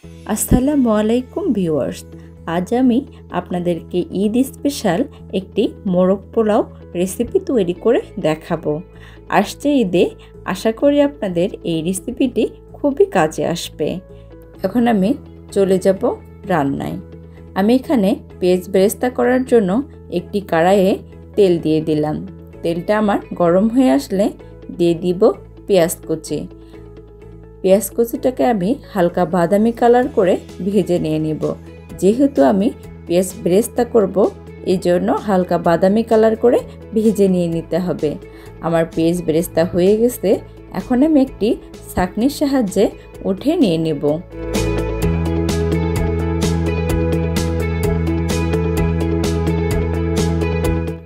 আসসালামু আলাইকুম ভিউয়ার্স, আজ আমি আপনাদেরকে ঈদ স্পেশাল একটি মোরগ পোলাও রেসিপি তৈরি করে দেখাবো। আসছে ঈদে আশা করি আপনাদের এই রেসিপিটি খুবই কাজে আসবে। এখন আমি চলে যাব রান্নায়। আমি এখানে পেঁয়াজ বেরেস্তা করার জন্য একটি কড়াইয়ে তেল দিয়ে দিলাম। তেলটা আমার গরম হয়ে আসলে দিয়ে দিব পেঁয়াজ কুচি। পেঁয়াজ কুচিটাকে আমি হালকা বাদামি কালার করে ভেজে নিয়ে নেব। যেহেতু আমি পেঁয়াজ বেরেস্তা করব, এই জন্য হালকা বাদামি কালার করে ভেজে নিয়ে নিতে হবে। আমার পেঁয়াজ বেরেস্তা হয়ে গেছে। এখন আমি একটি ছাঁকনির সাহায্যে উঠে নিয়ে নেব।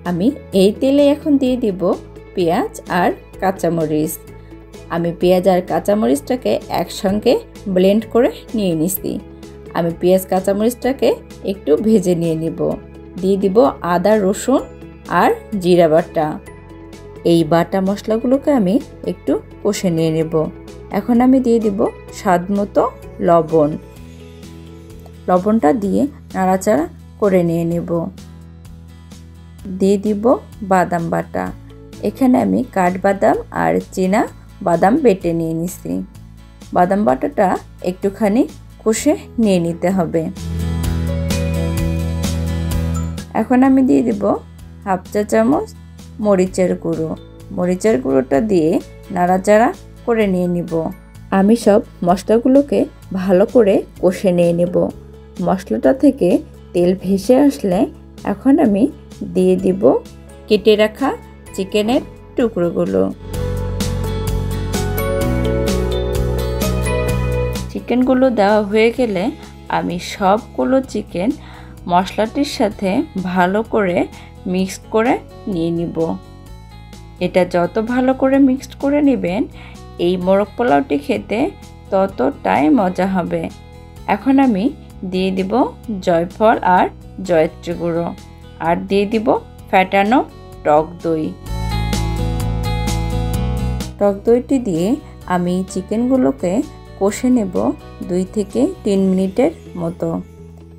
আমি এই তেলে এখন দিয়ে দিব পেঁয়াজ আর কাঁচামরিচ। আমি পেঁয়াজ আর কাঁচামরিচটাকে একসঙ্গে ব্লেন্ড করে নিয়ে নিছি। আমি পেঁয়াজ কাঁচামরিচটাকে একটু ভেজে নিয়ে নিব। দিয়ে দিব আদা, রসুন আর জিরা বাটা। এই বাটা মশলাগুলোকে আমি একটু কষে নিয়ে নেব। এখন আমি দিয়ে দিব স্বাদ মতো লবণ। লবণটা দিয়ে নাড়াচাড়া করে নিয়ে নেব। দিয়ে দিব বাদাম বাটা। এখানে আমি কাঠবাদাম আর চীনা বাদাম বেটে নিয়ে নিছি। বাদাম বাটাটা একটুখানি কষে নিয়ে নিতে হবে। এখন আমি দিয়ে দিব হাফ চা চামচ মরিচের গুঁড়ো। মরিচের গুঁড়োটা দিয়ে নাড়াচাড়া করে নিয়ে নিব। আমি সব মশলাগুলোকে ভালো করে কষে নিয়ে নেব। মশলাটা থেকে তেল ভেসে আসলে এখন আমি দিয়ে দিব কেটে রাখা চিকেনের টুকরোগুলো। চিকেনগুলো দেওয়া হয়ে গেলে আমি সবগুলো চিকেন মশলাটির সাথে ভালো করে মিক্স করে নিয়ে নিব। এটা যত ভালো করে মিক্সড করে নেবেন, এই মোরগ পোলাওটি খেতে ততটাই মজা হবে। এখন আমি দিয়ে দিব জয়ফল আর জয়ত্রী গুঁড়ো, আর দিয়ে দিব ফ্যাটানো টক দই। টক দইটি দিয়ে আমি চিকেনগুলোকে কষে নেব 2 থেকে 3 মিনিটের মতো।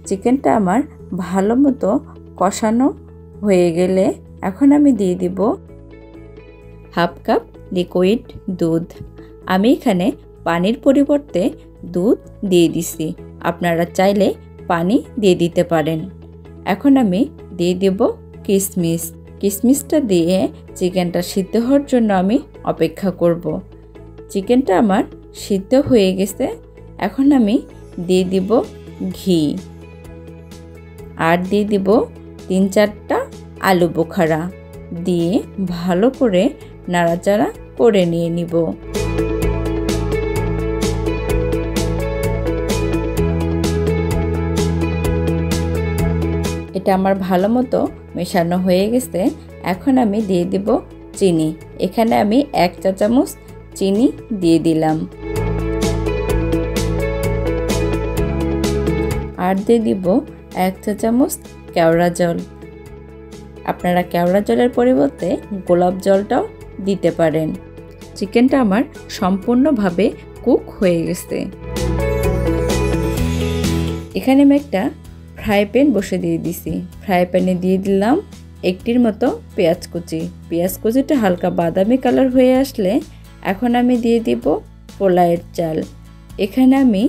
চিকেনটা আমার ভালো মতো কষানো হয়ে গেলে এখন আমি দিয়ে দিব হাফ কাপ লিকুইড দুধ। আমি এখানে পানির পরিবর্তে দুধ দিয়ে দিছি। আপনারা চাইলে পানি দিয়ে দিতে পারেন। এখন আমি দিয়ে দেব কিশমিশ। কিশমিশটা দিয়ে চিকেনটা সিদ্ধ হওয়ার জন্য আমি অপেক্ষা করব। চিকেনটা আমার সিদ্ধ হয়ে গেছে। এখন আমি দিয়ে দিব ঘি আর দিয়ে দিব 3-4টা আলু বোখারা। দিয়ে ভালো করে নাড়াচাড়া করে নিয়ে নিব। এটা আমার ভালো মতো মেশানো হয়ে গেছে। এখন আমি দিয়ে দিব চিনি। এখানে আমি 1 চা চামচ চিনি দিয়ে দিলাম। আর দিয়ে দিব 1 চা চামচ কেওড়া জল। আপনারা কেওড়া জলের পরিবর্তে গোলাপ জলটাও দিতে পারেন। চিকেনটা আমার সম্পূর্ণভাবে কুক হয়ে গেছে। এখানে আমি একটা ফ্রাই প্যান বসে দিয়ে দিছি। ফ্রাই প্যানে দিয়ে দিলাম 1টির মতো পেঁয়াজ কুচি। পেঁয়াজ কুচিটা হালকা বাদামি কালার হয়ে আসলে এখন আমি দিয়ে দিব পোলাওয়ের চাল। এখানে আমি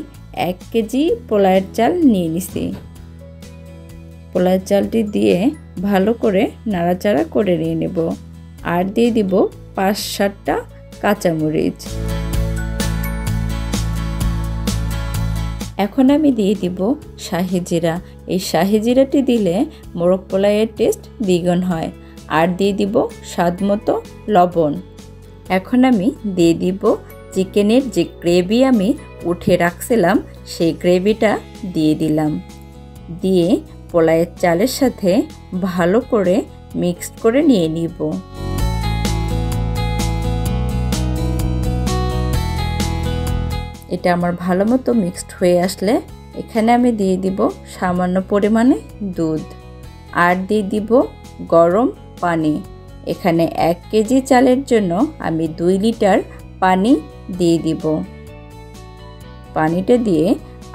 1 কেজি পোলাওয়ের চাল নিয়ে নিছি। পোলাওয়ের চালটি দিয়ে ভালো করে নাড়াচাড়া করে নিয়ে নেব। আর দিয়ে দিব 5-7টা কাঁচামরিচ। এখন আমি দিয়ে দিব শাহি জিরা। এই শাহি জিরাটি দিলে মোরগ পোলাওয়ের টেস্ট দ্বিগুণ হয়। আর দিয়ে দিব স্বাদ মতো লবণ। এখন আমি দিয়ে দিব চিকেনের যে গ্রেভি আমি উঠে রাখছিলাম, সেই গ্রেভিটা দিয়ে দিলাম। দিয়ে পোলাওয়ের চালের সাথে ভালো করে মিক্সড করে নিয়ে নিব। এটা আমার ভালো মতো মিক্সড হয়ে আসলে এখানে আমি দিয়ে দিব সামান্য পরিমাণে দুধ আর দিয়ে দিব গরম পানি। এখানে 1 কেজি চালের জন্য আমি 2 লিটার পানি দিয়ে দিব। পানিটা দিয়ে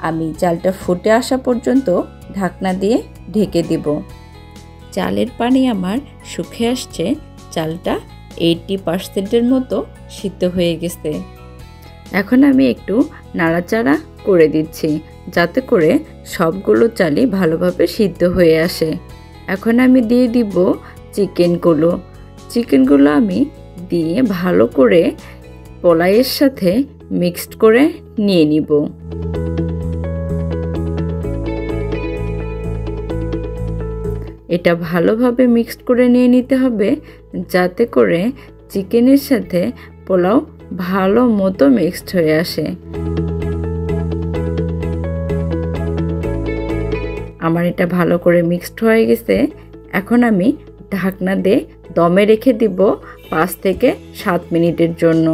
আমি চালটা ফুটে আসা পর্যন্ত ঢাকনা দিয়ে ঢেকে দিব। চালের পানি আমার শুকিয়ে আসছে, চালটা 80% মতো সিদ্ধ হয়ে গেছে। এখন আমি একটু নাড়াচাড়া করে দিচ্ছি যাতে করে সবগুলো চালই ভালোভাবে সিদ্ধ হয়ে আসে। এখন আমি দিয়ে দিব চিকেনগুলো আমি দিয়ে ভালো করে পোলাওয়ের সাথে মিক্সড করে নিয়ে নিব। এটা ভালোভাবে মিক্সড করে নিয়ে নিতে হবে যাতে করে চিকেনের সাথে পোলাও ভালো মতো মিক্সড হয়ে আসে। আমার এটা ভালো করে মিক্সড হয়ে গেছে। এখন আমি ঢাকনা দিয়ে দমে রেখে দিব 5 থেকে 7 মিনিটের জন্য।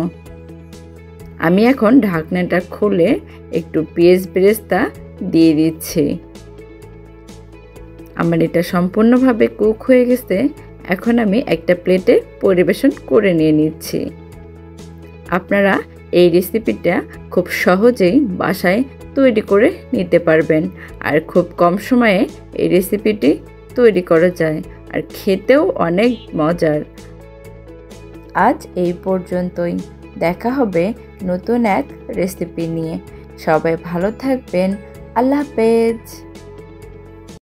আমি এখন ঢাকনাটা খুলে একটু পেঁয়াজ বেরেস্তা দিয়ে দিচ্ছি। আমার এটা সম্পূর্ণভাবে কুক হয়ে গেছে। এখন আমি একটা প্লেটে পরিবেশন করে নিয়ে নিচ্ছি। আপনারা এই রেসিপিটা খুব সহজেই বাসায় তৈরি করে নিতে পারবেন, আর খুব কম সময়ে এই রেসিপিটি তৈরি করা যায়, আর খেতেও অনেক মজার। আজ এই পর্যন্তই, দেখা হবে নতুন এক রেসিপি নিয়ে। সবাই ভালো থাকবেন। আল্লাহ হাফেজ।